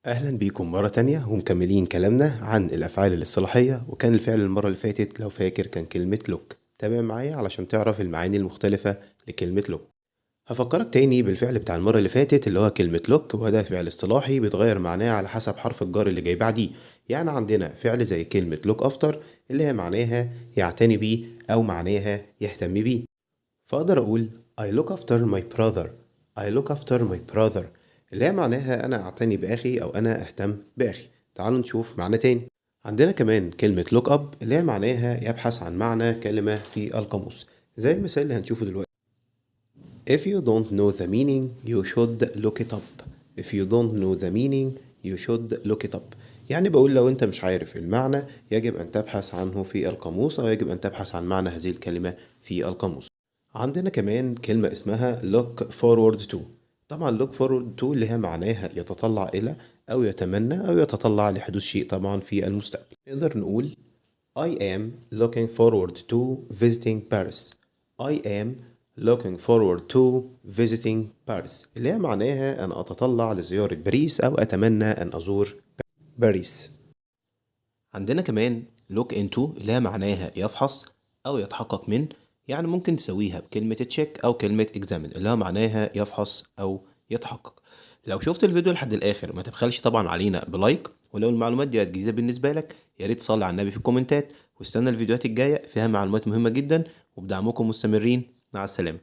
أهلا بيكم مرة تانية ومكملين كلامنا عن الأفعال الاصطلاحية. وكان الفعل المرة اللي فاتت لو فاكر كان كلمة look. تابع معايا علشان تعرف المعاني المختلفة لكلمة look. هفكرك تاني بالفعل بتاع المرة اللي فاتت اللي هو كلمة look، وده فعل اصطلاحي بيتغير معناه على حسب حرف الجر اللي جاي بعديه. يعني عندنا فعل زي كلمة look after اللي هي معناها يعتني بيه أو معناها يهتم بيه. فأقدر أقول I look after my brother. I look after my brother اللي هي معناها أنا أعتني بأخي أو أنا أهتم بأخي. تعالوا نشوف معنى تاني. عندنا كمان كلمة look up اللي هي معناها يبحث عن معنى كلمة في القاموس، زي المثال اللي هنشوفه دلوقتي. If you don't know the meaning you should look it up. If you don't know the meaning you should look it up. يعني بقول لو أنت مش عارف المعنى يجب أن تبحث عنه في القاموس، أو يجب أن تبحث عن معنى هذه الكلمة في القاموس. عندنا كمان كلمة اسمها look forward to. طبعا look forward to اللي هي معناها يتطلع إلى أو يتمنى أو يتطلع لحدوث شيء طبعا في المستقبل. نقدر نقول I am looking forward to visiting Paris. I am looking forward to visiting Paris اللي هي معناها أن أتطلع لزيارة باريس أو أتمنى أن أزور باريس. عندنا كمان look into اللي هي معناها يفحص أو يتحقق من. يعني ممكن تسويها بكلمة check أو كلمة examine اللي هو معناها يفحص أو يتحقق. لو شفت الفيديو لحد الآخر ما تبخلش طبعا علينا بلايك، ولو المعلومات دي جديدة بالنسبة لك يا ريت تصلي على النبي في الكومنتات، واستنى الفيديوهات الجاية فيها معلومات مهمة جدا. وبدعمكم مستمرين، مع السلامة.